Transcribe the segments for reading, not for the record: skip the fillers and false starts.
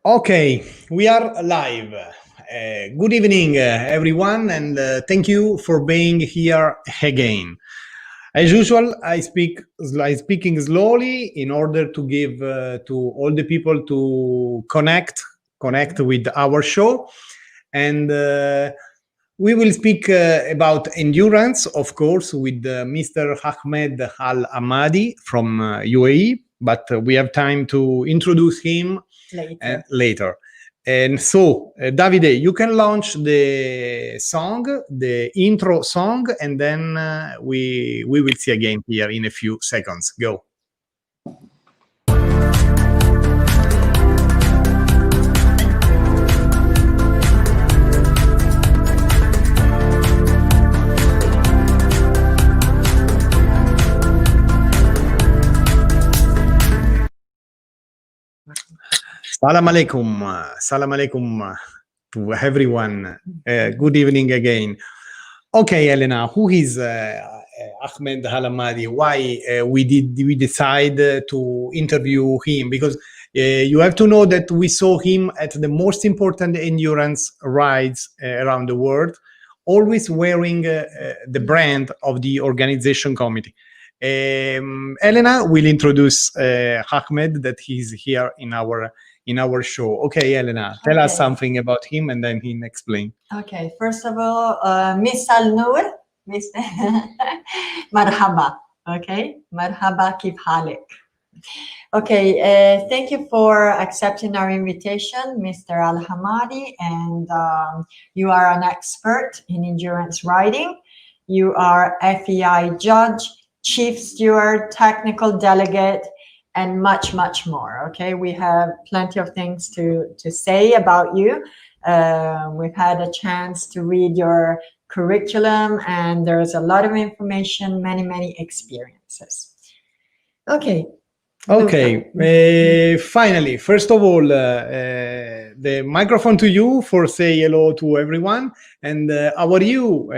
Okay, we are live. Good evening, everyone, and thank you for being here again. As usual, I speaking slowly in order to give to all the people to connect with our show, and we will speak about endurance, of course, with Mr. Ahmed Al Hammadi from UAE. But we have time to introduce him later. And so, Davide, you can launch the song, the intro song, and then we will see again here in a few seconds. Go. Salam alaikum to everyone. Good evening again. Okay, Elena, who is Ahmed Al Hammadi? Why we decide to interview him? Because you have to know that we saw him at the most important endurance rides around the world, always wearing the brand of the organization committee. Elena will introduce Ahmed, that he's here in our show. Okay, Elena, tell us something about him and then he'll explain. Okay, first of all, Miss Al-Noor, Miss Marhaba, okay? Marhaba, kif halik? Okay, thank you for accepting our invitation, Mr. Al Hammadi, and you are an expert in endurance riding. You are FEI judge, chief steward, technical delegate, and much, much more, okay? We have plenty of things to say about you. We've had a chance to read your curriculum, and there's a lot of information, many experiences. Okay. Finally, first of all, the microphone to you for say hello to everyone. And how are you?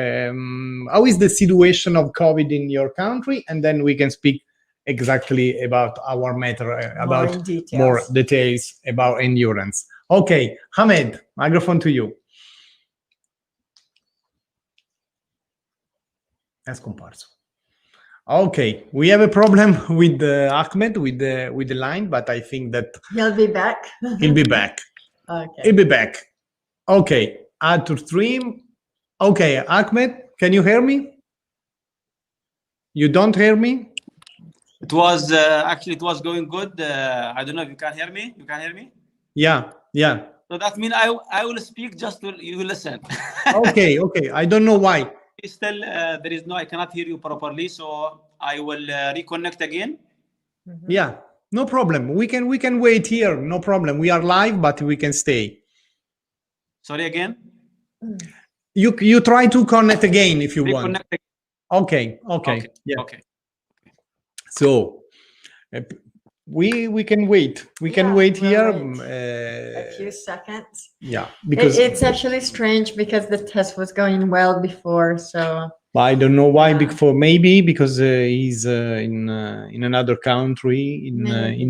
How is the situation of COVID in your country? And then we can speak exactly about our matter, about more details about endurance. Okay, Ahmed, microphone to you. È scomparso. Okay, we have a problem with Ahmed with the line, but I think that he'll be back. He'll be back. Okay. He'll be back. Okay, add to stream. Okay, Ahmed, can you hear me? You don't hear me? It was actually it was going good. I don't know if you can hear me. You can hear me? Yeah. So that means I will speak just to you listen. Okay. I don't know why. Still, there is no. I cannot hear you properly, so I will reconnect again. Mm-hmm. Yeah, no problem. We can wait here. No problem. We are live, but we can stay. Sorry again. You try to connect again if you want. Again. Okay. Yeah. Okay. So we can wait. We can wait here a few seconds. Yeah, because it's actually strange because the test was going well before. So I don't know why. Before, maybe because he's in another country in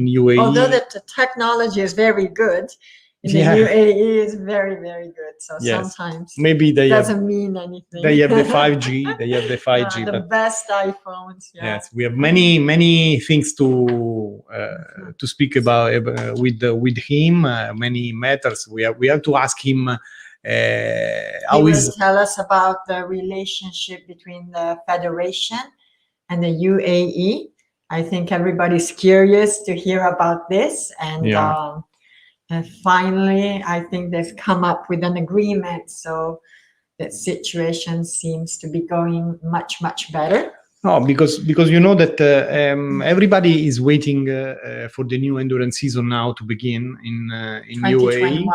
UAE. Although the technology is very good. In the UAE is very good. So sometimes maybe they doesn't mean anything. They have the 5G. They have the 5G. The best iPhones. Yeah. Yes, we have many things to speak about with him. Many matters. We have to ask him. He will tell us about the relationship between the Federation and the UAE. I think everybody's curious to hear about this, and finally, I think they've come up with an agreement, so the situation seems to be going much better. No, because you know that everybody is waiting for the new endurance season now to begin in UAE.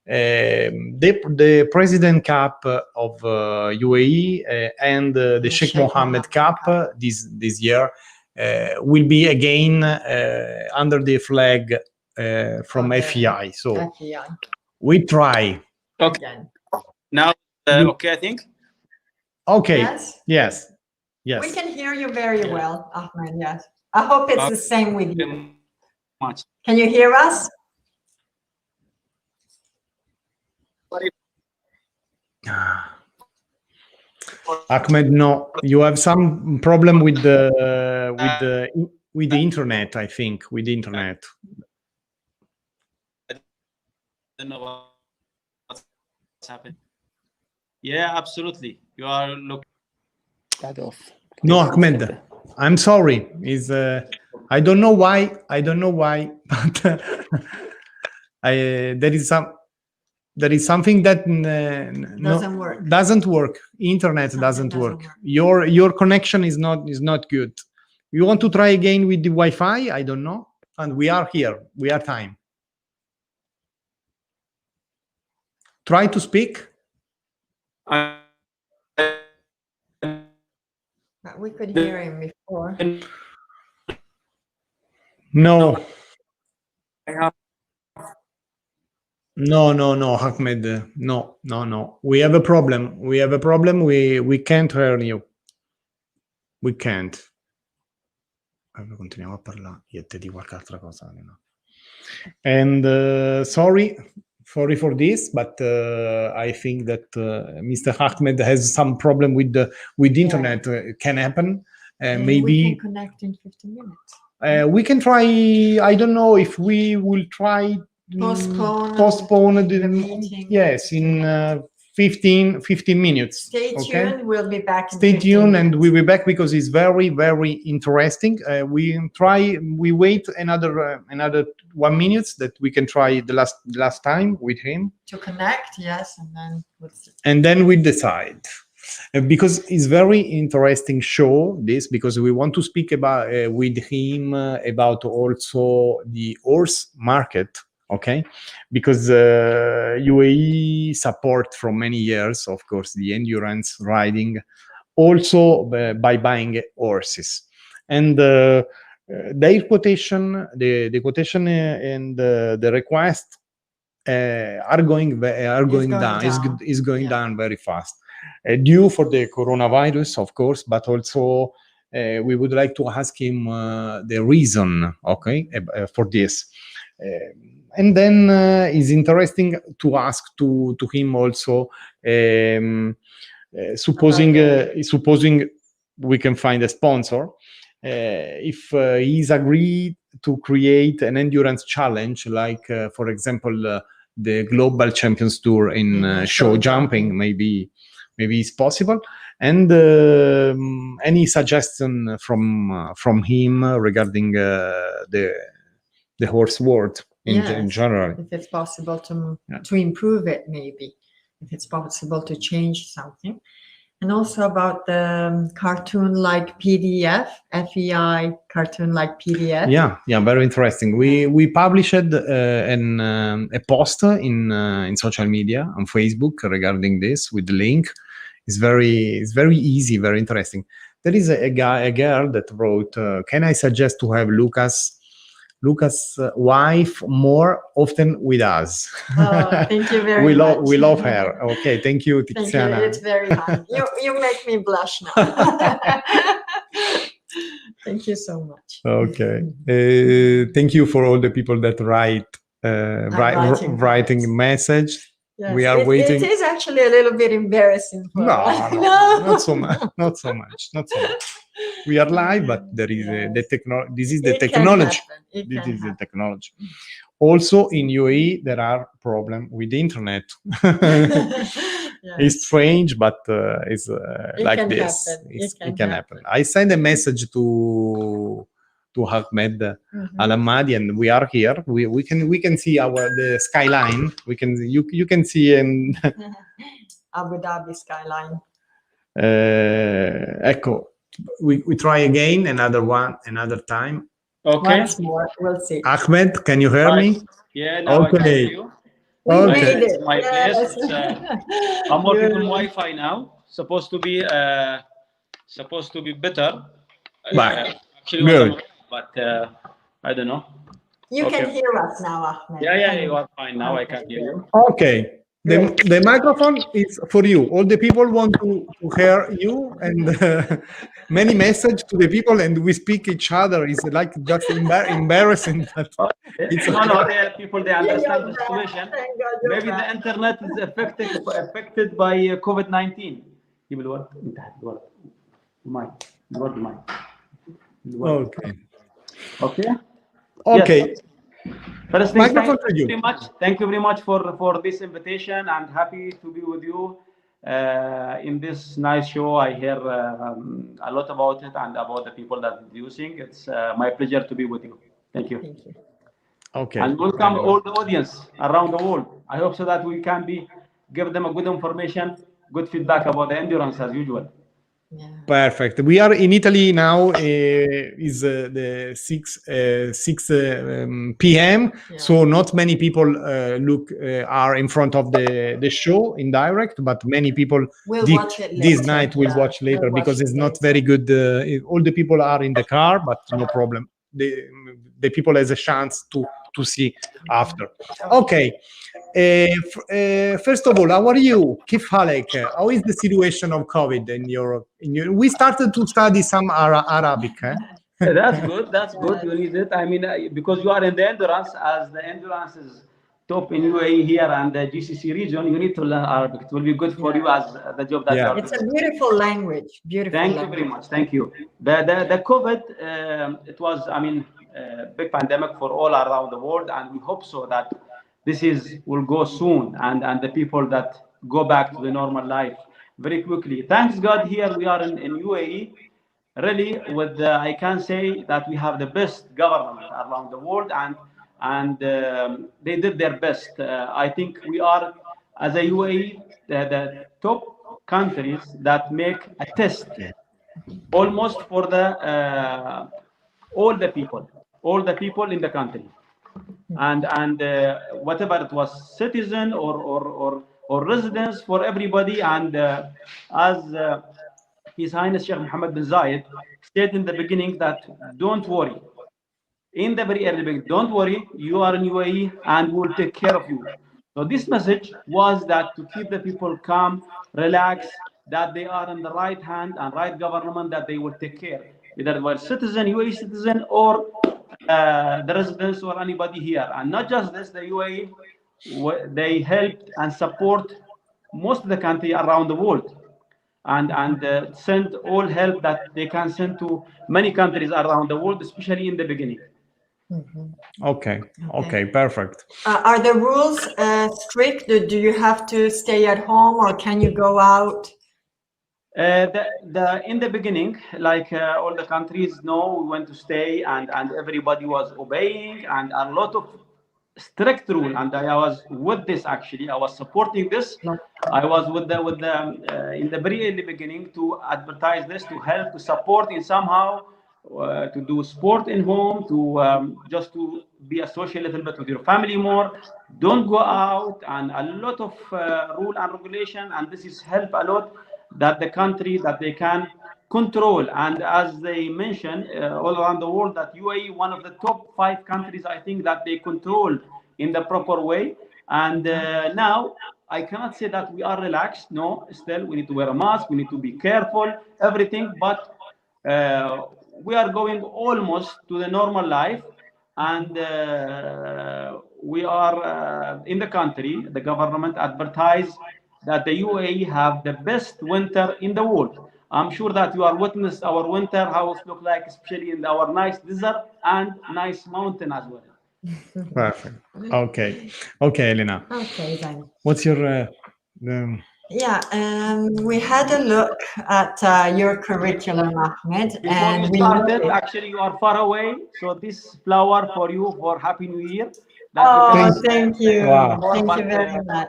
The President Cup of UAE and the Sheikh Mohammed Cup this year will be again under the flag from FEI. So we try. Okay. Now, okay, I think. Okay. Yes. We can hear you very well, Ahmed. Yes. I hope it's the same with you. Much. Can you hear us? Ahmed, no, you have some problem with the internet. I think with the internet. I don't know what's happening. Yeah, absolutely. You are looking. No, Ahmed, I'm sorry. Is I don't know why. I don't know why, but there is something that Doesn't work. doesn't work. Internet Something doesn't work. work. Your connection is not good. You want to try again with the Wi-Fi? I don't know. And we are here. We are time. Try to speak. But we could hear him before. No. No, Ahmed. No. We have a problem. We can't hear you. We can't. Continuiamo a parlare. Io ti dico qualche altra cosa. No? And sorry for this, but I think that Mr. Ahmed has some problem with the internet. Can happen. Maybe we can connect in 15 minutes. We can try. I don't know if we will try postpone the meeting. Yes, in 15 minutes. Stay tuned. We'll be back. Stay tuned, and we'll be back because it's very, very interesting. We wait another 1 minute that we can try the last time with him to connect. Yes, and then we decide. Because it's very interesting show this, because we want to speak about with him about also the horse market. Okay, because UAE support from many years, of course, the endurance riding, also by buying horses, and their quotation, the quotation and the request are going down. Is going down very fast, due for the coronavirus, of course, but also we would like to ask him the reason, okay, for this. And then it's interesting to ask to him also, supposing we can find a sponsor, if he's agreed to create an endurance challenge, like for example the Global Champions Tour in show jumping, maybe it's possible. And any suggestion from him regarding the horse world in general, if it's possible to improve it, maybe if it's possible to change something. And also about the cartoon-like PDF, FEI cartoon-like PDF. Yeah, very interesting. We published a post in social media on Facebook regarding this with the link. It's very easy, very interesting. There is a girl that wrote, "Can I suggest to have Lucas' wife more often with us?" Oh, thank you very much. We love her. Okay, thank you, Tiziana. Thank you. It's very kind. You make me blush now. Thank you so much. Okay. Thank you for all the people that writing message. Yes, we are waiting. It is actually a little bit embarrassing. No, not so much. Not so much. We are live, but there is the technology. This is the technology. This is the technology. Also in UAE, there are problems with the internet. It's strange, but it's like this. It can happen. I sent a message to Ahmed Al Hammadi, and we are here. We can see the skyline. You can see Abu Dhabi skyline. Ecco, we try again another time. Okay. Once more, we'll see. Ahmed, can you hear me? Yeah, now okay. I can hear you. Okay. It's my place. I'm working on Wi-Fi now. Supposed to be better. Actually, good. But I don't know. You can hear us now, Ahmed. Yeah, you are fine now. I can hear you. Okay. The microphone is for you. All the people want to hear you, and many message to the people, and we speak each other. It's like just embarrassing. But it's No, okay. no, people they understand You're the back. situation. Thank God you're Maybe the back. internet is affected by COVID-19. يبقى الورد انتهت الورد المايك الورد المايك الورد. Okay. Okay. Okay. Yes. First things, Microphone to you. very much. Thank you very much for this invitation. I'm happy to be with you in this nice show. I hear a lot about it and about the people that are using. It's my pleasure to be with you. Thank you. Thank you. Okay. And welcome all the audience around the world. I hope so that we can give them a good information, good feedback about the endurance as usual. Yeah. Perfect. We are in Italy now. Is the 6 p.m. Yeah. So not many people are in front of the show in direct, but many people We'll watch it this later. night will Yeah, watch later we'll because watch it's it not later. very good. All the people are in the car, but no problem. The people has a chance to see after. Okay. First of all, how are you? كيف حالك? How is the situation of COVID in your? We started to study some Arabic. That's good. That's good. You need it. I mean, because you are in the endurance, as the endurance is top in UAE here and the GCC region, you need to learn Arabic. It will be good for you as the job that you are It's doing. a beautiful language. Beautiful. Thank you very much. Thank you. The COVID, it was, I mean, big pandemic for all around the world, and we hope so that this will go soon, and the people that go back to the normal life very quickly. Thanks God, here we are in UAE. Really, with I can say that we have the best government around the world, and they did their best. I think we are, as a UAE, the top countries that make a test almost for the all the people in the country, and whatever it was, citizen or residents, for everybody. And as His Highness Sheikh Mohammed bin Zayed said in the beginning that don't worry. In the very early beginning, don't worry, you are in UAE and we'll take care of you. So this message was that to keep the people calm, relax, that they are in the right hand and right government, that they will take care, either they were citizen, UAE citizen, or the residents or anybody here. And not just this, the UAE, they helped and support most of the country around the world, and send all help that they can send to many countries around the world, especially in the beginning. Okay, perfect. Are the rules strict? Do you have to stay at home or can you go out? In the beginning, like all the countries know, we went to stay, and everybody was obeying, and a lot of strict rule. And I was with this, actually. I was supporting this. I was with the in the very early beginning to advertise this, to help, to support in somehow, to do sport in home, to just to be associated a little bit with your family more. Don't go out, and a lot of rule and regulation, and this is help a lot that the country that they can control. And as they mentioned all around the world, that UAE, one of the top 5 countries, I think, that they control in the proper way. And now I cannot say that we are relaxed. No, still we need to wear a mask, we need to be careful, everything, but we are going almost to the normal life. And we are in the country, the government advertise that the UAE have the best winter in the world. I'm sure that you are witnessed our winter, how it look like, especially in our nice desert and nice mountain as well. Perfect. Okay, Elena. Okay, then. What's your Yeah, we had a look at your curriculum, Ahmed, Before and you we started, noticed. actually, you are far away. So this flower for you for Happy New Year. Oh, thank you. Wow. Thank you very much.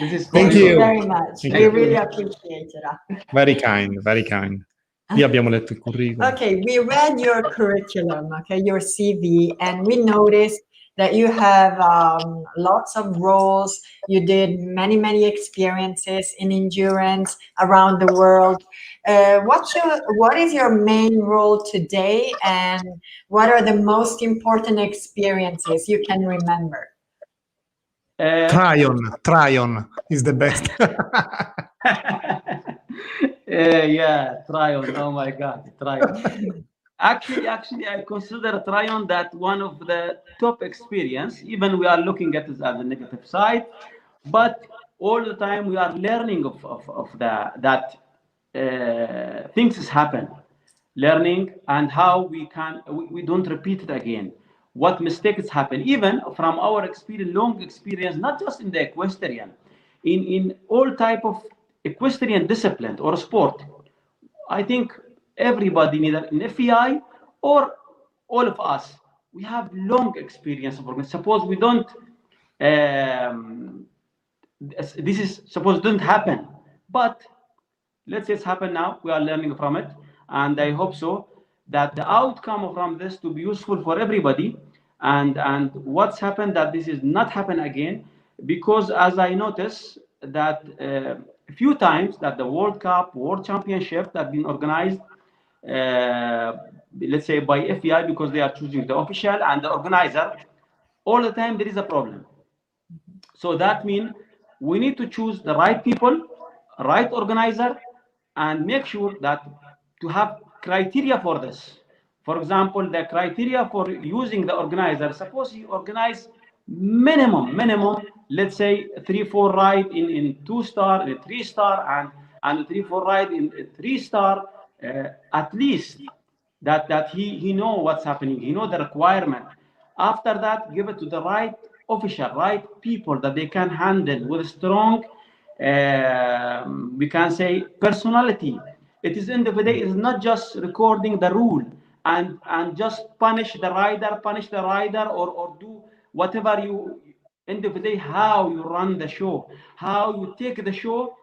This is for Thank Thank you you. very much. Thank We you. really appreciate it. Very kind, very kind. Lì abbiamo letto il curriculum. Okay, we read your curriculum, okay, your CV, and we noticed that you have lots of roles. You did many experiences in endurance around the world. What is your main role today, and what are the most important experiences you can remember? Tryon is the best. Yeah, Tryon. Oh my God, Tryon. Actually, I consider Tryon that one of the top experience. Even we are looking at it as a negative side, but all the time we are learning of that things happen, learning and how we don't repeat it again. What mistakes happen, even from our experience, long experience, not just in the equestrian, in all type of equestrian discipline or sport. I think everybody, neither in FEI or all of us, we have long experience of organization. Suppose we don't, this is suppose don't happen, but let's say it's happened now. We are learning from it, and I hope so that the outcome from this to be useful for everybody. And what's happened that this is not happen again, because as I notice that a few times that the World Cup, World Championship that been organized, let's say by FEI, because they are choosing the official and the organizer, all the time there is a problem. So that means we need to choose the right people, right organizer, and make sure that to have criteria for this. For example, the criteria for using the organizer, suppose you organize minimum, let's say 3-4 ride in 2-star, in 3-star, and 3-4 ride in 3-star, at least that he know what's happening, he know the requirement. After that, give it to the right official, right people that they can handle with strong, we can say, personality. It is end of the day, it's not just recording the rule and just punish the rider, or do whatever you, end of the day, how you run the show, how you take the show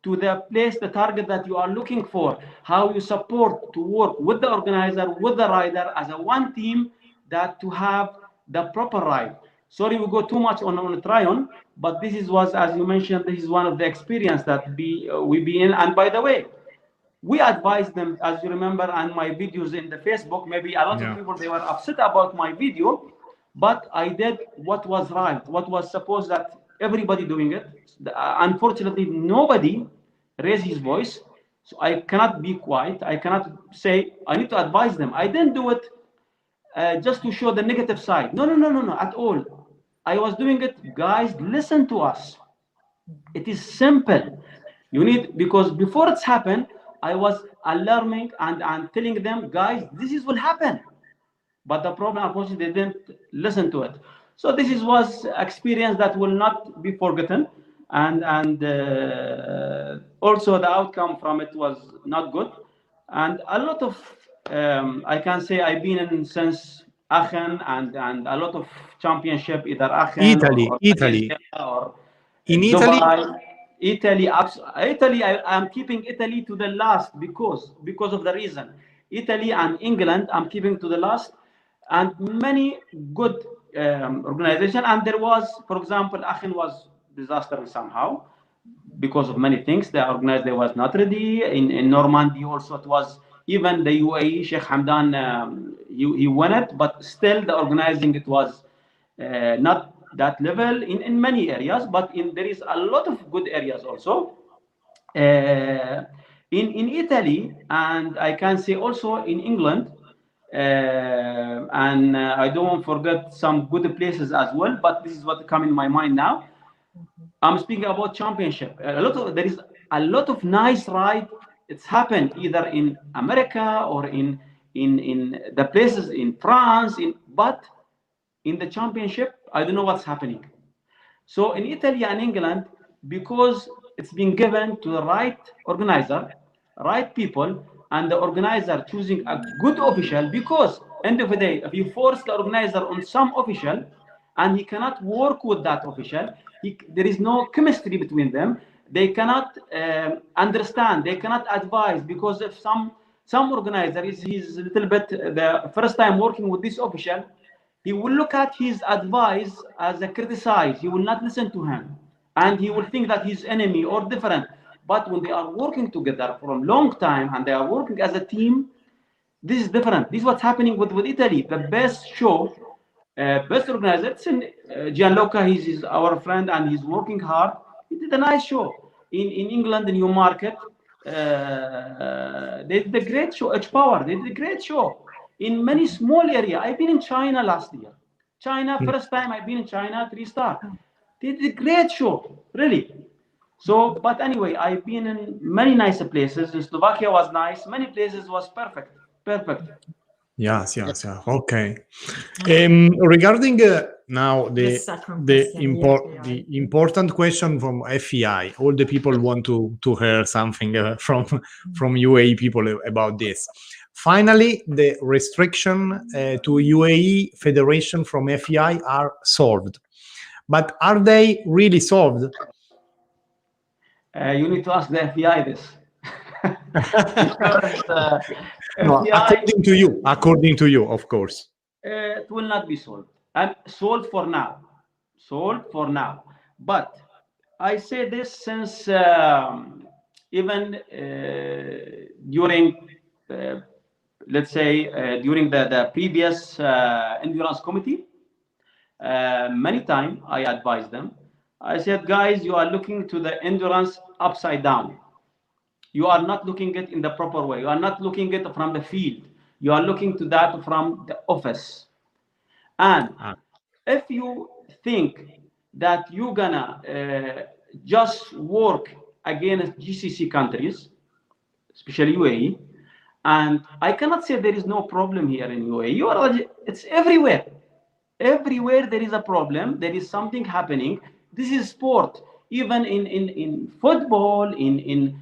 to the place, the target that you are looking for, how you support to work with the organizer, with the rider as a one team, that to have the proper ride. Sorry, we go too much on Tryon, but this is was, as you mentioned, this is one of the experience that we be in. And by the way, we advise them, as you remember, on my videos in the Facebook, maybe a lot of people, they were upset about my video, but I did what was right, what was supposed that everybody doing it. Unfortunately, nobody raised his voice, so I cannot be quiet. I cannot say, I need to advise them. I didn't do it just to show the negative side. No, at all. I was doing it, guys, listen to us. It is simple. You need, because before it's happened, I was alarming and telling them, guys, this is will happen. But the problem, unfortunately, they didn't listen to it. So this was experience that will not be forgotten. And also the outcome from it was not good. And a lot of, I can say I've been in since Aachen and a lot of championship, either Aachen or Italy. or In Dubai. Italy, I'm keeping Italy to the last because of the reason. Italy and England, I'm keeping to the last, and many good organization. And there was, for example, Aachen was disaster somehow because of many things. The organizer was not ready. In Normandy also, it was, even the UAE, Sheikh Hamdan, he won it, but still the organizing, it was not that level in many areas, but there is a lot of good areas also. In Italy, and I can say also in England, and I don't want to forget some good places as well, but this is what come in my mind now. I'm speaking about championship. There is a lot of nice ride. It's happened either in America or in the places in France, but in the championship, I don't know what's happening. So in Italy and England, because it's been given to the right organizer, right people, and the organizer choosing a good official, because end of the day, if you force the organizer on some official and he cannot work with that official, there is no chemistry between them. They cannot understand, they cannot advise, because if some organizer he's a little bit the first time working with this official, he will look at his advice as a criticize. He will not listen to him, and he will think that he's enemy or different. But when they are working together for a long time and they are working as a team, this is different. This is what's happening with Italy. The best show Best organizer, it's in Gianluca. He's our friend and he's working hard. He did a nice show in England, in Newmarket. They did a great show. H Power, they did a great show in many small area. I've been in China last year. China, first time I've been in China, 3-star. They did a great show, really. So, but anyway, I've been in many nice places. Slovakia was nice. Many places was perfect, perfect. Yes, yes, yeah. Okay. Regarding now the second the question, the important question from FEI, all the people want to hear something from UAE people about this. Finally, the restriction to UAE Federation from FEI are solved, but are they really solved? You need to ask the FBI this. Because No, FBI, according to you, of course. it will not be solved. Solved for now. Solved for now. But I say this since even during, let's say, during the previous endurance committee, many times I advised them. I said, guys, you are looking to the endurance upside down. You are not looking at it in the proper way. You are not looking at it from the field. You are looking to that from the office. And if you think that you're gonna just work against GCC countries, especially UAE, and I cannot say there is no problem here in UAE. It's everywhere. Everywhere there is a problem. There is something happening. This is sport. Even in football, in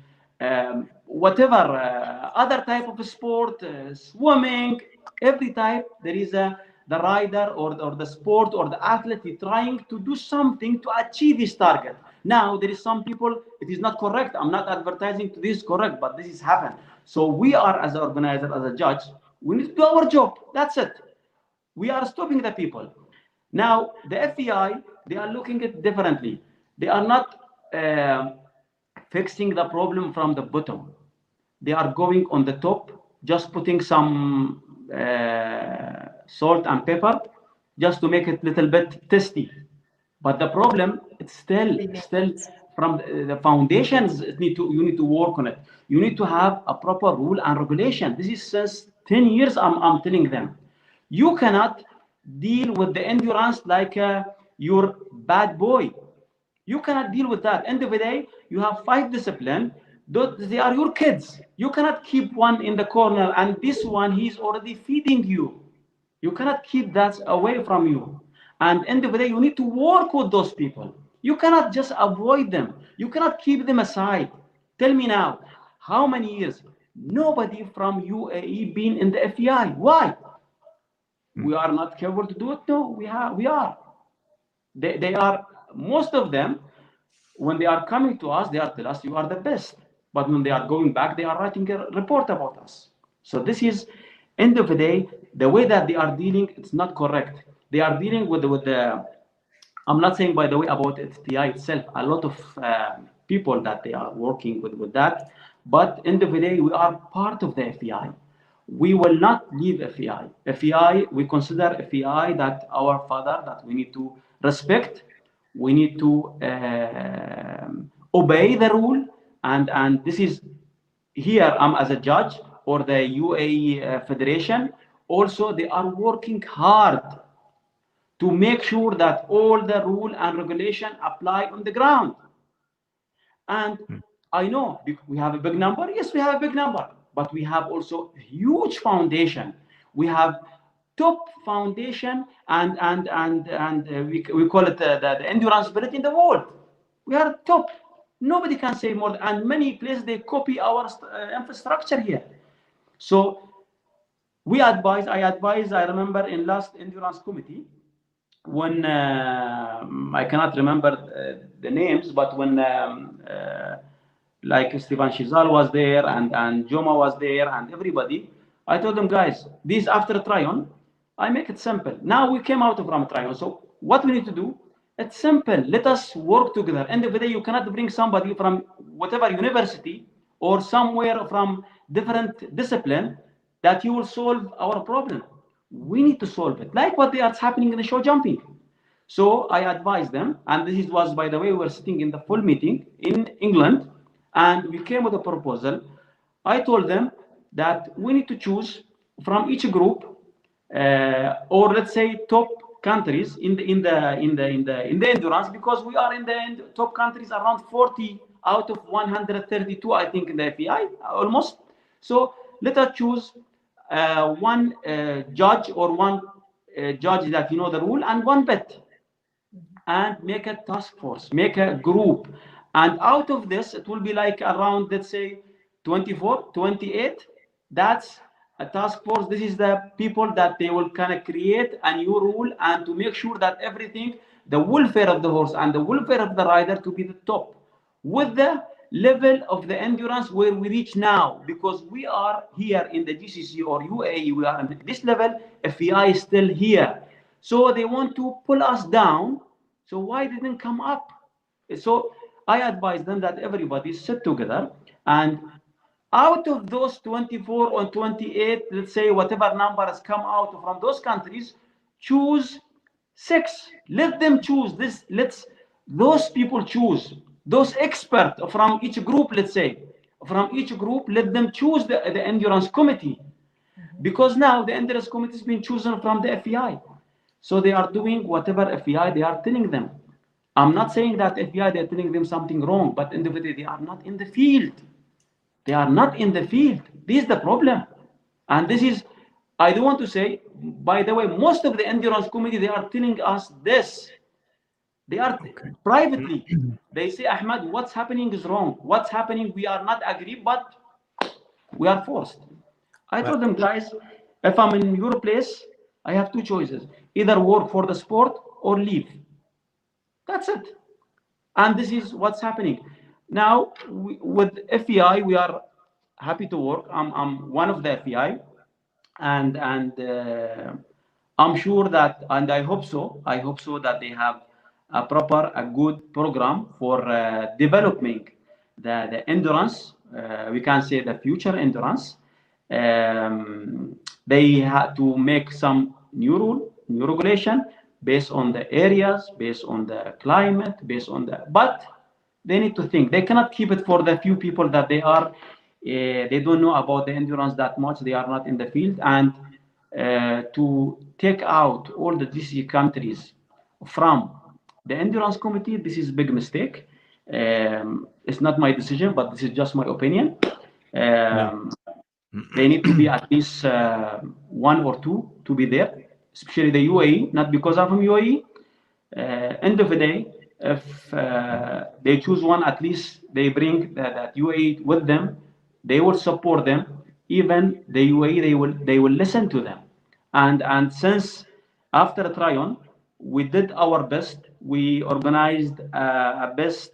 whatever other type of sport, swimming, every type there is the rider or the sport or the athlete trying to do something to achieve his target. Now there is some people, it is not correct. I'm not advertising to this correct, but this is happened. So we are as an organizer, as a judge, we need to do our job. That's it. We are stopping the people. Now the FEI, they are looking at it differently. They are not fixing the problem from the bottom. They are going on the top, just putting some salt and pepper, just to make it a little bit tasty. But the problem, it's still from the foundations. You need to work on it. You need to have a proper rule and regulation. This is since 10 years. I'm telling them, you cannot deal with the endurance like your bad boy. You cannot deal with that. End of the day, you have 5 disciplines. They are your kids. You cannot keep one in the corner and this one, he's already feeding you. You cannot keep that away from you. And end of the day, you need to work with those people. You cannot just avoid them. You cannot keep them aside. Tell me now, how many years? Nobody from UAE been in the FEI. Why? We are not capable to do it? No, we are. They are, most of them, when they are coming to us, they are telling us, you are the best. But when they are going back, they are writing a report about us. So this is, end of the day, the way that they are dealing, it's not correct. They are dealing with the I'm not saying, by the way, about FTI itself, a lot of people that they are working with that. But end of the day, we are part of the FEI. We will not leave FEI. FEI, we consider FEI that our father, that we need to respect. We need to obey the rule. And this is, here I'm as a judge, or the UAE Federation, also they are working hard to make sure that all the rule and regulation apply on the ground. And I know we have a big number. Yes, we have a big number, but we have also a huge foundation. We have top foundation, and we call it the endurance spirit in the world. We are top. Nobody can say more. And many places they copy our infrastructure here. So I advise. I remember in last endurance committee, when I cannot remember the names, but when like Stefan Shizal was there and Joma was there and everybody, I told them, guys, this after Tryon, I make it simple. Now we came out from Tryon, so what we need to do, it's simple. Let us work together. End of the day, you cannot bring somebody from whatever university or somewhere from different discipline that you will solve our problem. we need to solve it, like what they are happening in the show jumping. So I advised them, and this was, by the way, we were sitting in the full meeting in England, and we came with a proposal. I told them that we need to choose from each group, or let's say top countries in the endurance, because we are in the top countries around 40 out of 132, I think, in the FEI almost. So let us choose one judge, or one judge that the rule, and one bet, and make a task force, make a group. And out of this, it will be like around, let's say, 24, 28. That's a task force. This is the people that they will kind of create a new rule, and to make sure that everything, the welfare of the horse and the welfare of the rider, to be the top, with the level of the endurance where we reach now. Because we are here in the GCC or UAE, we are at this level, FEI is still here. So they want to pull us down. So why didn't come up? So I advise them that everybody sit together, and out of those 24 or 28, let's say whatever number has come out from those countries, choose 6. Let them choose this. Those people choose. Those experts from each group, let's say, from each group, let them choose the endurance committee. Because now the endurance committee has been chosen from the FEI. So they are doing whatever FEI they are telling them. I'm not saying that FEI, they're telling them something wrong, but in the video, they are not in the field. They are not in the field. This is the problem. And this is, I do want to say, by the way, most of the endurance committee, they are telling us this. They are privately. They say, Ahmed, what's happening is wrong. What's happening, we are not agree, but we are forced. I told them, guys, if I'm in your place, I have 2 choices. Either work for the sport or leave. That's it. And this is what's happening. Now, with FEI, we are happy to work. I'm one of the FEI, and I'm sure that, and I hope so that they have a good program for developing the endurance. We can say the future endurance. They had to make some new regulation based on the areas, based on the climate, but they need to think. They cannot keep it for the few people that they don't know about the endurance that much. They are not in the field, and to take out all the GCC countries from the endurance committee, this is a big mistake. It's not my decision, but this is just my opinion. They need to be at least 1 or 2 to be there, especially the UAE, not because I'm from UAE. End of the day, if they choose one, at least they bring that UAE with them. They will support them. Even the UAE, they will listen to them. And since after a try-on, we did our best. We organized a best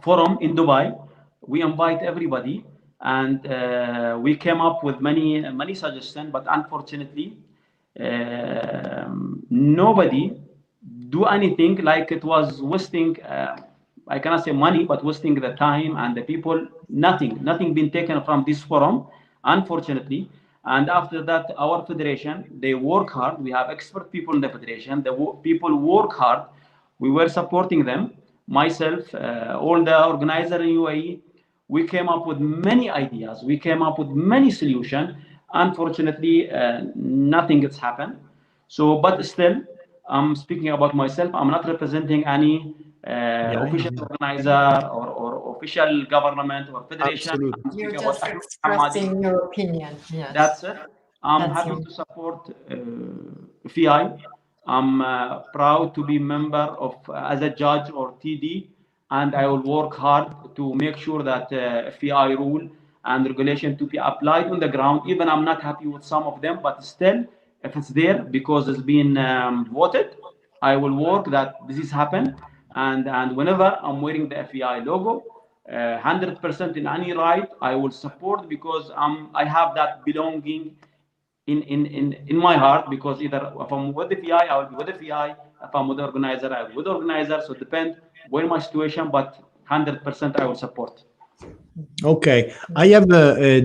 forum in Dubai. We invite everybody, and we came up with many suggestions. But unfortunately, nobody do anything. Like, it was wasting, I cannot say money, but wasting the time and the people. Nothing been taken from this forum, unfortunately. And after that, our federation, they work hard. We have expert people in the federation. The people work hard. We were supporting them. Myself, all the organizers in UAE, we came up with many ideas. We came up with many solutions. Unfortunately, nothing has happened. So, but still, I'm speaking about myself. I'm not representing any official organizer or official government or federation. Absolutely. You're just expressing your opinion. Yes. That's it. I'm happy to support FEI. I'm proud to be member of as a judge or TD, and I will work hard to make sure that FEI rule and regulation to be applied on the ground. Even I'm not happy with some of them, but still, if it's there because it's been voted, I will work that this is happen. And whenever I'm wearing the FEI logo, 100% in any right, I will support, because I have that belonging in my heart. Because either if I'm with the FEI, I will be with the FEI. If I'm with the organizer, I will be with the organizer. So it depends where my situation, but 100% I will support. Okay, I have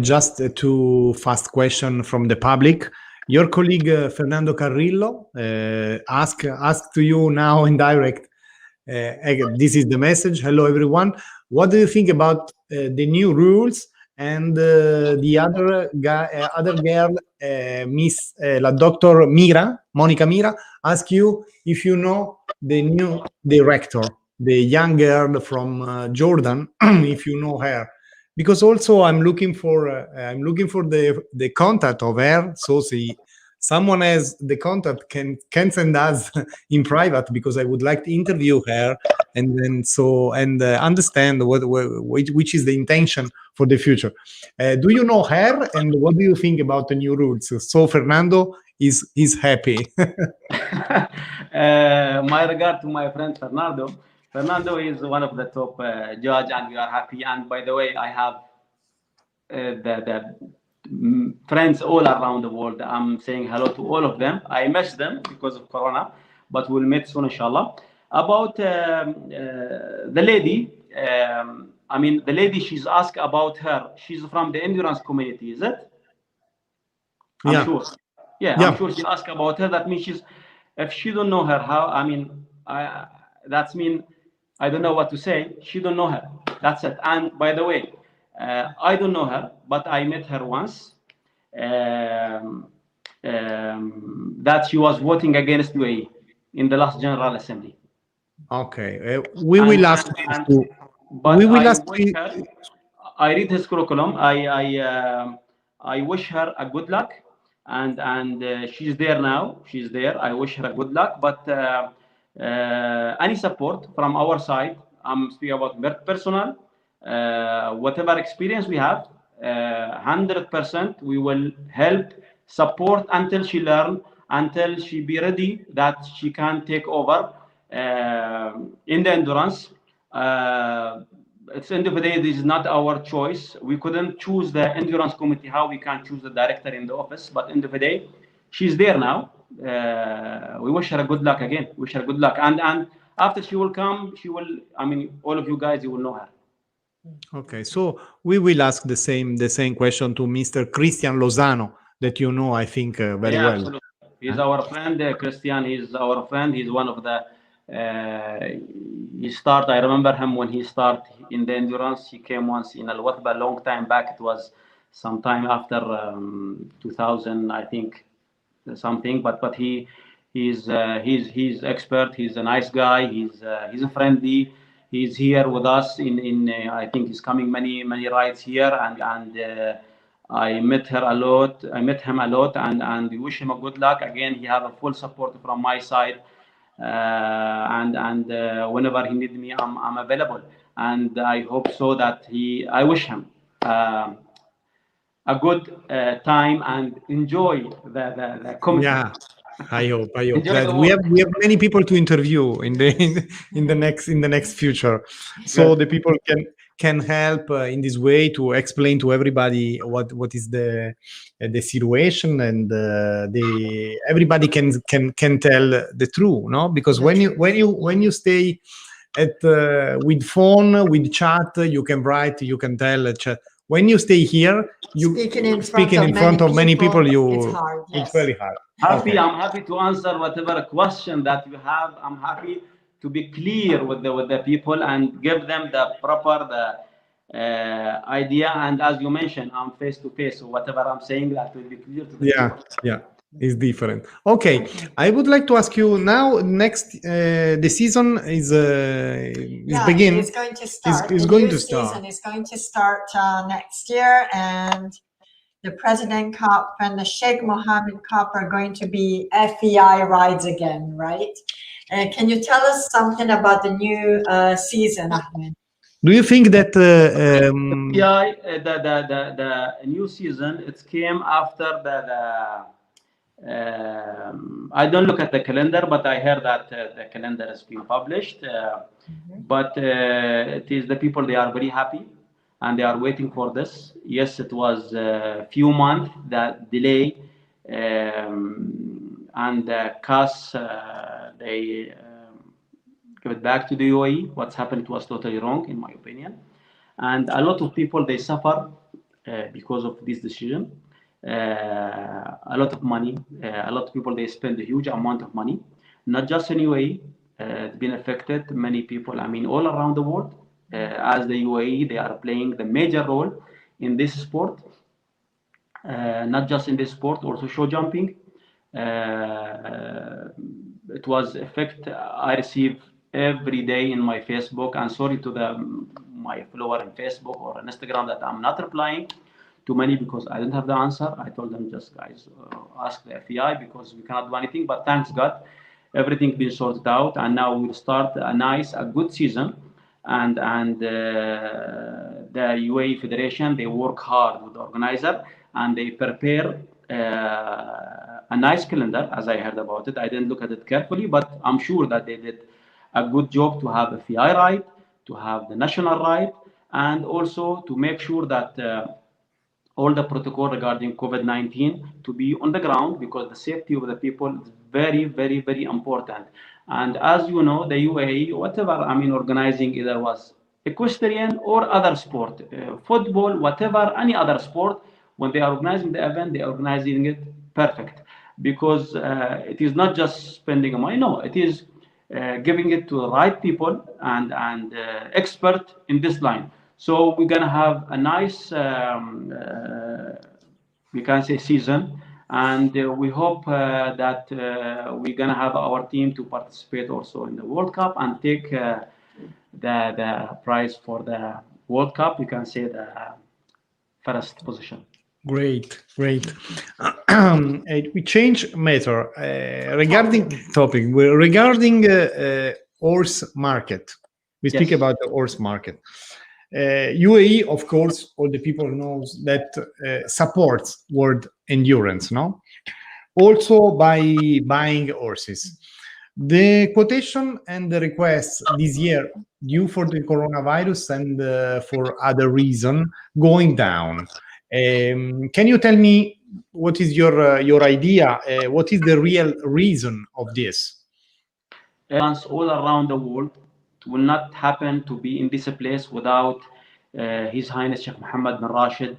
just 2 fast questions from the public. Your colleague Fernando Carrillo asked to you now in direct. This is the message. Hello, everyone. What do you think about the new rules? And the other girl, Miss la Doctor Monica Mira, ask you if you know the new director, the young girl from Jordan, if you know her, because also I'm looking for the contact of her. So see, someone has the contact can send us in private, because I would like to interview her and then understand which is the intention for the future. Do you know her, and what do you think about the new rules? So Fernando is happy. My regard to my friend Fernando. Fernando is one of the top judge, and we are happy. And by the way, I have the friends all around the world. I'm saying hello to all of them. I miss them because of Corona, but we'll meet soon, inshallah. About the lady, I mean, the lady, she's asked about her. She's from the endurance community, is it? I'm sure. Yeah, I'm sure she asked about her. That means if she don't know her, how? I mean, that's mean I don't know what to say. She don't know her. That's it. And by the way, I don't know her, but I met her once. That she was voting against UAE in the last General Assembly. Okay, we will ask you. We will ask you. I read his curriculum. I wish her a good luck, and she's there now. She's there. I wish her a good luck. But any support from our side, I'm speaking about personal, whatever experience we have, 100% we will help support until she learn, until she be ready that she can take over in the endurance. At the end of the day, this is not our choice. We couldn't choose the endurance committee, how we can choose the director in the office, but end of the day, she's there now. We wish her a good luck again. Wish her good luck. And after she will come, I mean, all of you guys, you will know her. Okay, so we will ask the same question to Mr. Christian Lozano, that you know, I think, very well. Absolutely. He's our friend, Christian. He's our friend. He's one of the. I remember him when he started in the endurance. He came once in Al Wathba a long time back. It was sometime after 2000, I think, something. But he's expert. He's a nice guy. He's a friendly. He's here with us in I think he's coming many rides here, and I met her a lot. I met him a lot, and we wish him a good luck. Again, he have a full support from my side, and whenever he need me, I'm available. And I hope so that I wish him a good time and enjoy the committee. Yeah. I hope that we have many people to interview in the next future, so the people can help in this way to explain to everybody what is the situation, and everybody can tell the truth, no? Because when you stay with phone, with chat, you can write, you can tell chat. When you stay here, you speaking in front of many people, it's very hard. I'm happy to answer whatever question that you have. I'm happy to be clear with the people and give them the proper idea. And as you mentioned, I'm face to face, so whatever I'm saying, that will be clear to the people. Yeah. Is different. Okay, I would like to ask you now. Next, the season is beginning. It's going to start. The new season is going to start next year, and the President Cup and the Sheikh Mohammed Cup are going to be FEI rides again, right? Can you tell us something about the new season, Ahmed? Do you think that the new season, it came after I don't look at the calendar, but I heard that the calendar has been published. But it is the people, they are very happy and they are waiting for this. Yes, it was a few months that delay, and CAS, they give it back to the UAE. What's happened was totally wrong, in my opinion. And a lot of people, they suffer because of this decision. a lot of money. A lot of people, they spend a huge amount of money, not just in UAE. It's been affected many people. I mean, all around the world. As the UAE, they are playing the major role in this sport. Not just in this sport, also show jumping. It was effect I receive every day in my Facebook. And sorry to my follower on Facebook or on Instagram that I'm not replying too many because I don't have the answer. I told them just guys ask the FEI because we cannot do anything. But thanks God, everything been sorted out, and now we'll start a good season. The UAE Federation, they work hard with the organizer and they prepare a nice calendar. As I heard about it, I didn't look at it carefully, but I'm sure that they did a good job to have a FI right, to have the national right, and also to make sure that all the protocol regarding COVID-19 to be on the ground, because the safety of the people is very, very, very important. And as you know, the UAE, whatever, I mean, organizing either was equestrian or other sport, football, whatever, any other sport, when they are organizing the event, they are organizing it perfect. Because it is not just spending money, no, it is giving it to the right people and expert in this line. So we're gonna have a nice, we can say, season, and we hope that we're gonna have our team to participate also in the World Cup and take the prize for the World Cup. You can say the first position. Great, great. We change matter regarding topic. Regarding horse market. We speak Yes. about the horse market. UAE, of course, all the people knows that supports world endurance, no? Also by buying horses. The quotation and the requests this year, due for the coronavirus and for other reason, going down. Can you tell me what is your idea? What is the real reason of this? All around the world, it will not happen to be in this place without His Highness Sheikh Mohammed bin Rashid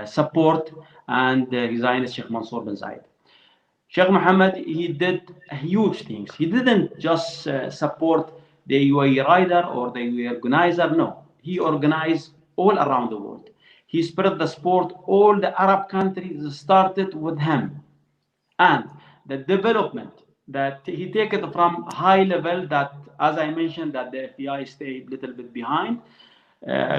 support and His Highness Sheikh Mansour bin Zayed. Sheikh Mohammed, he did huge things. He didn't just support the UAE rider or the UAE organizer. No, he organized all around the world. He spread the sport. All the Arab countries started with him. And the development that he take it from high level, that as I mentioned, that the FEI stayed a little bit behind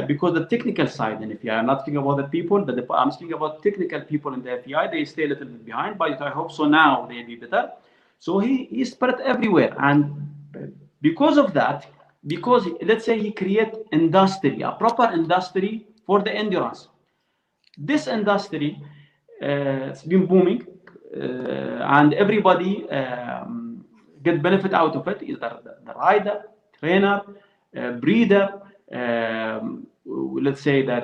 because the technical side in FEI, I'm not speaking about the people, I'm speaking about technical people in the FEI, they stay a little bit behind, but I hope so now they'll be better. So he spread everywhere. And because of that, because let's say he create industry, a proper industry for the endurance. This industry, it's been booming. And everybody get benefit out of it, either the rider, trainer, breeder, let's say that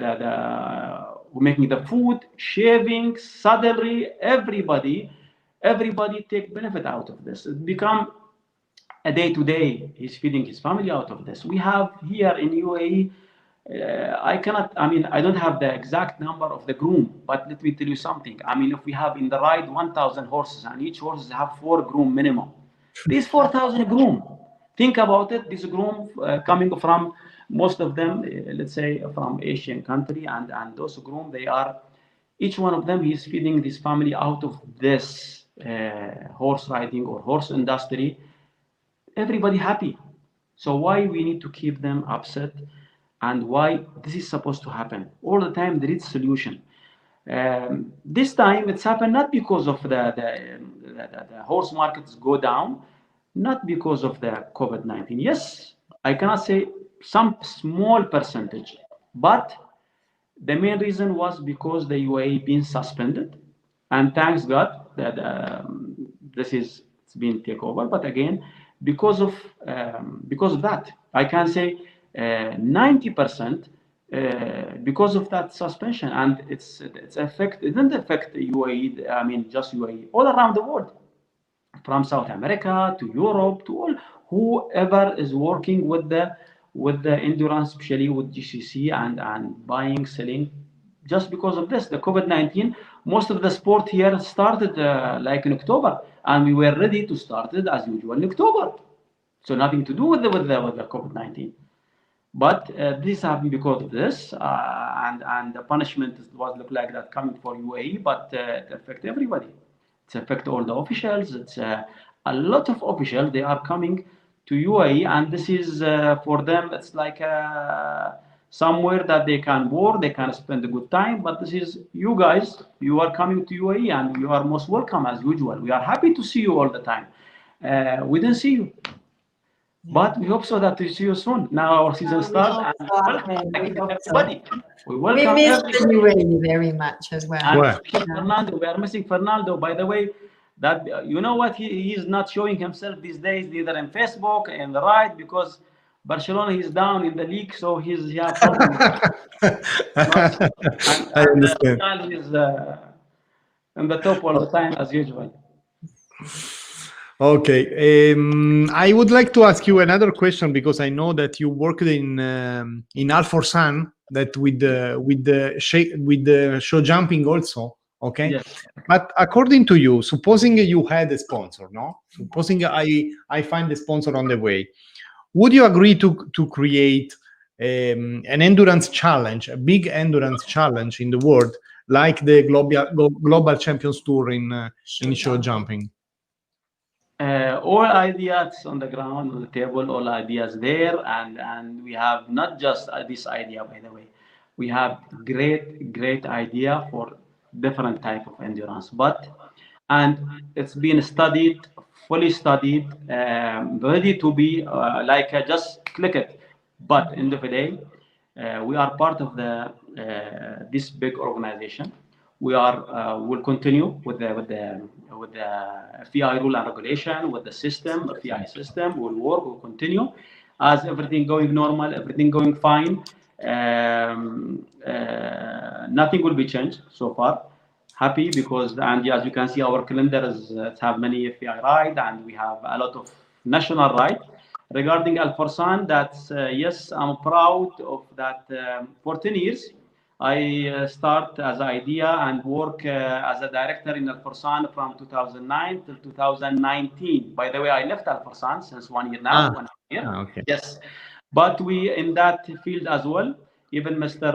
making the food, shaving, saddlery, everybody take benefit out of this. It become a day-to-day. He's feeding his family out of this. We have here in UAE, I don't have the exact number of the groom, but let me tell you something. I mean, if we have in the ride 1,000 horses and each horse have 4 groom minimum, these 4,000 groom, think about it. This groom coming from most of them, let's say from Asian country, and those groom, they are, each one of them, he's feeding this family out of this horse riding or horse industry. Everybody happy. So why we need to keep them upset? And why this is supposed to happen all the time? There is a solution. This time it's happened not because of the horse markets go down, not because of the COVID-19. Yes, I cannot say some small percentage, but the main reason was because the UAE been suspended, and thanks God that it's been taken over. But again, because of that, I can say 90% because of that suspension, and it didn't affect the UAE. I mean, just UAE, all around the world, from South America to Europe to all whoever is working with the endurance, especially with GCC and buying, selling. just because of this, the COVID-19. Most of the sport here started like in October, and we were ready to start it as usual in October. So nothing to do with the COVID-19. But this happened because of this, and the punishment was look like that coming for UAE, but it affect everybody. It affect all the officials. It's a lot of officials. They are coming to UAE, and this is for them. It's like somewhere that they can work, they can spend a good time. But this is you guys. You are coming to UAE, and you are most welcome as usual. We are happy to see you all the time. We didn't see you. But we hope so that we see you soon. Now our season starts, and welcome everybody. We We welcome miss everybody. the UAE very much as well. And Well, Fernando, we are missing Fernando. By the way, that you know what, he is not showing himself these days, neither in Facebook and the right, because Barcelona is down in the league, so he have problems. I understand. Real is in the top all the time as usual. Okay. I would like to ask you another question because I know that you worked in Al Forsan that with the show jumping also. Okay. Yes. But according to you, supposing you had a sponsor, no? Supposing I find a sponsor on the way, would you agree to create an endurance challenge, a big endurance challenge in the world, like the Global Champions Tour in show jumping? All ideas on the ground, on the table, all ideas there, and we have not just this idea, by the way. We have great idea for different type of endurance, and it's been studied, fully studied, ready to be like just click it. But end of the day, we are part of the this big organization. We are will continue with the FEI rule and regulation, with the system, FEI system. We'll work. We'll continue as everything going normal, everything going fine. Nothing will be changed so far. Happy because, and as you can see, our calendars have many FEI ride, and we have a lot of national ride. Regarding Al Forsan, that's yes, I'm proud of that. For 10 years, I start as an idea and work as a director in Al Forsan from 2009 till 2019. By the way, I left Al Forsan since 1 year now. 1 year. Okay. Yes, but we in that field as well. Even Mr.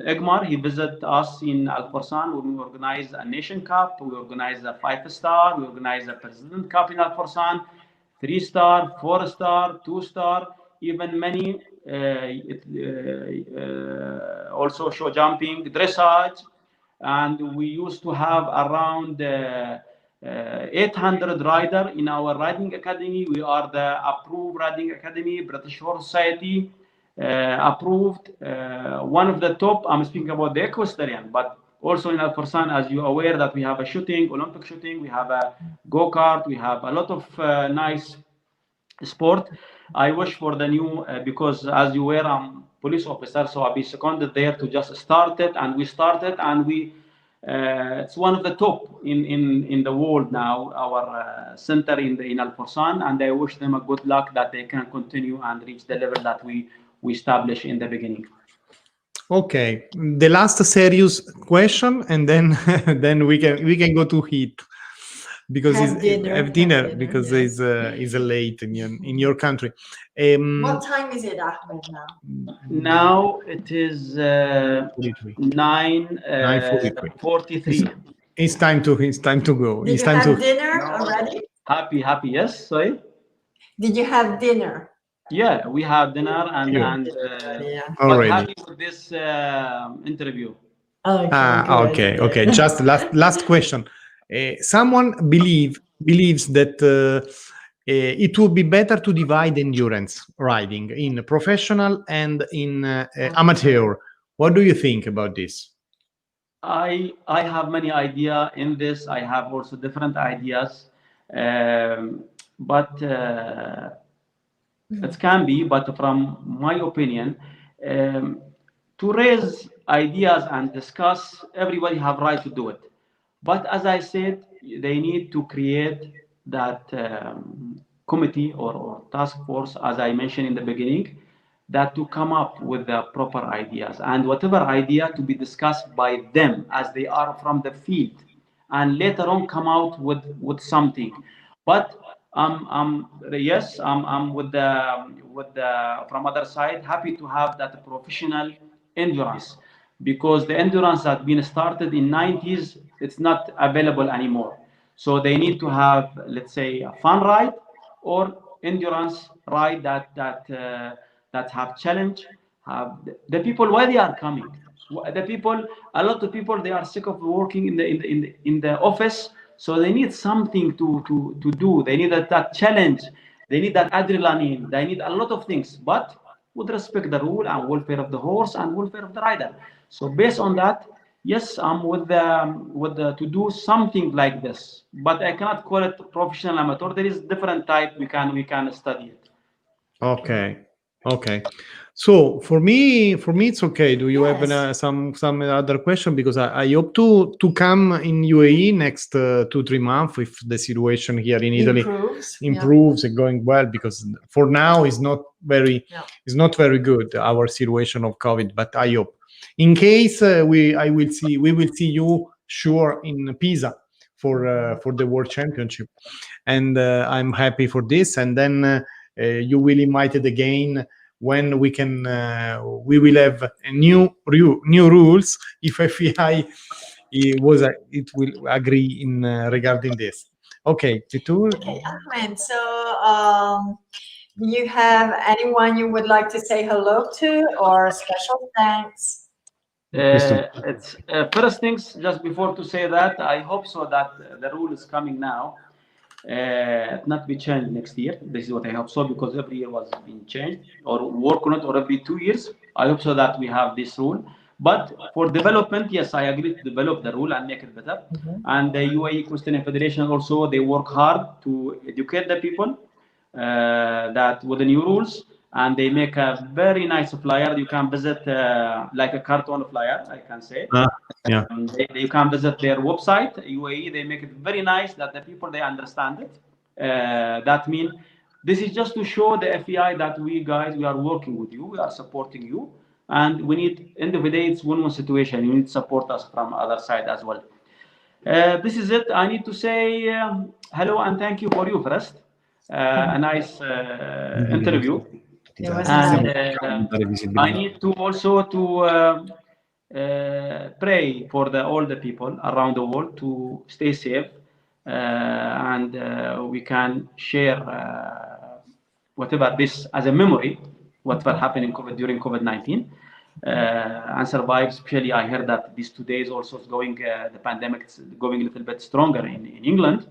Egmar, he visited us in Al Forsan when we organized a Nation Cup. We organized a 5-star. We organized a President Cup in Al Forsan. 3-star, 4-star, 2-star, even many also show jumping, dressage, and we used to have around 800 rider in our riding academy. We are the approved riding academy, British Horse Society approved. One of the top, I'm speaking about the equestrian, but also in Al Forsan, as you are aware that we have a shooting, Olympic shooting, we have a go-kart, we have a lot of nice sport. I wish for the new, because as you were police officer, so I'll be seconded there to just start it, and we started, and we, it's one of the top in the world now, our center in Al Forsan, and I wish them a good luck that they can continue and reach the level that we established in the beginning. Okay, the last serious question, and then then we can go to heat because Have dinner, because yes. it's late in your country. What time is it, Ahmed, now? Now it is 9:43. It's time to go. Did It's you time have to. dinner already? Happy, yes, sorry. Did you have dinner? Yeah, we have dinner and Yeah. but Already. happy with this interview. Okay. Okay. Just last question. Someone believes that it would be better to divide endurance riding in professional and in amateur. What do you think about this? I have many idea in this. I have also different ideas, but it can be. But from my opinion, to raise ideas and discuss, everybody have right to do it. But as I said, they need to create that committee or task force, as I mentioned in the beginning, that to come up with the proper ideas, and whatever idea to be discussed by them as they are from the field, and later on come out with something. But yes, I'm with the from other side happy to have that professional endurance, because the endurance that been started in 90s, it's not available anymore. So they need to have, let's say, a fun ride or endurance ride that have challenge, have the people why they are coming. The people, a lot of people, they are sick of working in the office, so they need something to do. They need that challenge. They need that adrenaline. They need a lot of things, but would respect the rule and welfare of the horse and welfare of the rider. So based on that, yes, I'm with the to do something like this, but I cannot call it professional amateur. There is different type we can study it. Okay. Okay. So for me, it's okay. Do you have Yes. some other question? Because I hope to come in UAE next 2-3 months if the situation here in Italy Improves. improves and going well. Because for now is not very Yeah. is not very good our situation of COVID. But I hope, in case we will see you sure in Pisa for the World Championship, and I'm happy for this. And then you will invite it again when we will have a new rules if FEI it will agree in regarding this. Okay, Titur. Okay, Ahmed. So, do you have anyone you would like to say hello to or special thanks? It's first things, just before to say that I hope so that the rule is coming now, not be changed next year. This is what I hope so, because every year was being changed or work on it, or every 2 years. I hope so that we have this rule. But for development, yes, I agree to develop the rule and make it better. And the UAE Equestrian Federation also, they work hard to educate the people that with the new rules, and they make a very nice flyer. You can visit like a cartoon flyer, I can say. Yeah. You can visit their website, UAE. They make it very nice that the people they understand it. That means this is just to show the FEI that we guys we are working with you, we are supporting you, and we need end of the day it's win-win situation. You need to support us from other side as well. This is it. I need to say hello and thank you for you first. A nice interview. It was And nice. I need to also to pray for all the people around the world to stay safe, and we can share whatever this as a memory, whatever happened in COVID during COVID-19, and survive. Especially, I heard that these 2 days also is going the pandemic is going a little bit stronger in England,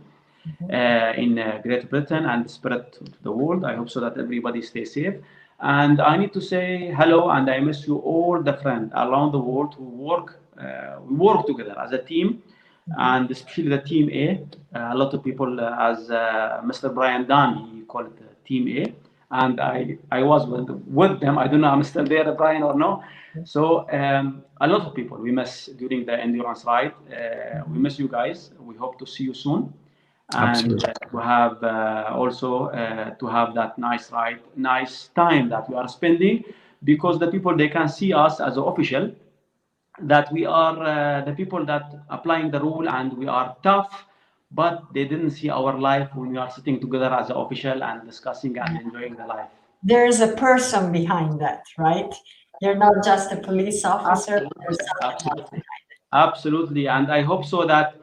in Great Britain, and spread to the world. I hope so that everybody stays safe. And I need to say hello, and I miss you all the friends around the world who we work together as a team, and especially the team A. A lot of people, as Mr. Brian Dunn, he called it Team A, and I was with them. I don't know I'm still there, Brian, or no. So a lot of people we miss during the endurance ride. We miss you guys. We hope to see you soon. And to have also to have that nice ride, nice time that we are spending, because the people they can see us as an official, that we are the people that applying the rule and we are tough, but they didn't see our life when we are sitting together as an official and discussing and enjoying the life. There's a person behind that, right? You're not just a police officer. There's Absolutely. Absolutely. And I hope so that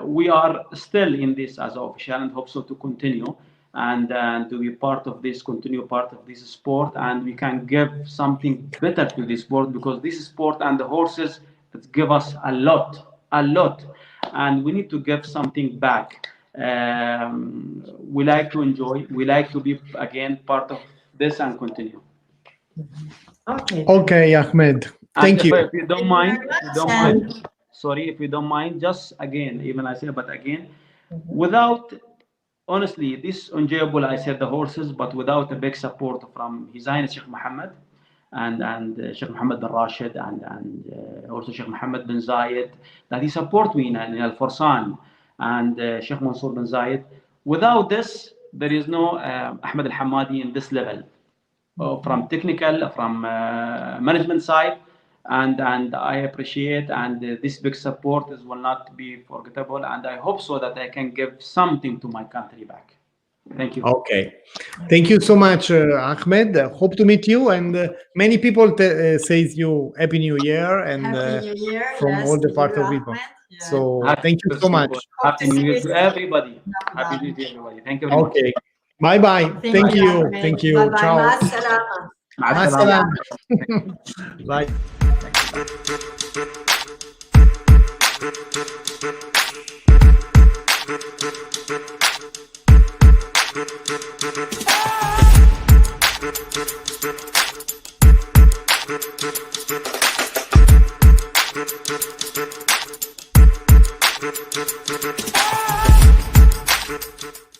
we are still in this as official, and hope so to continue and to be part of this, continue part of this sport, and we can give something better to this sport, because this sport and the horses that give us a lot, and we need to give something back. We like to enjoy, we like to be again part of this and continue. Okay, Ahmed. Thank you. If you don't mind, sorry, if you don't mind, just again, even I say, but again, without, honestly, this enjoyable, I said the horses, but without a big support from His Highness Sheikh Mohammed and Sheikh Mohammed bin Rashid and also Sheikh Mohammed bin Zayed, that he support me in Al Farsan, and Sheikh Mansour bin Zayed. Without this, there is no Ahmed Al Hammadi in this level. from technical, from management side, and I appreciate, and this big support will not be forgettable, and I hope so that I can give something to my country back. Thank you. Okay. Thank you so much, Ahmed. Hope to meet you. And many people says you Happy New Year and Happy New Year. from Yes, all the to part you, of people. Ahmed. Yeah. So Happy thank you New so Year. much. Happy New Year to everybody. No Happy New problem. Year to everybody. Thank you very much. Okay. Bye bye. Thank you. Ahmed. Thank you. Bye-bye. Ciao. مع السلامة. مع مع السلامة. السلامة. Bye. Thank you.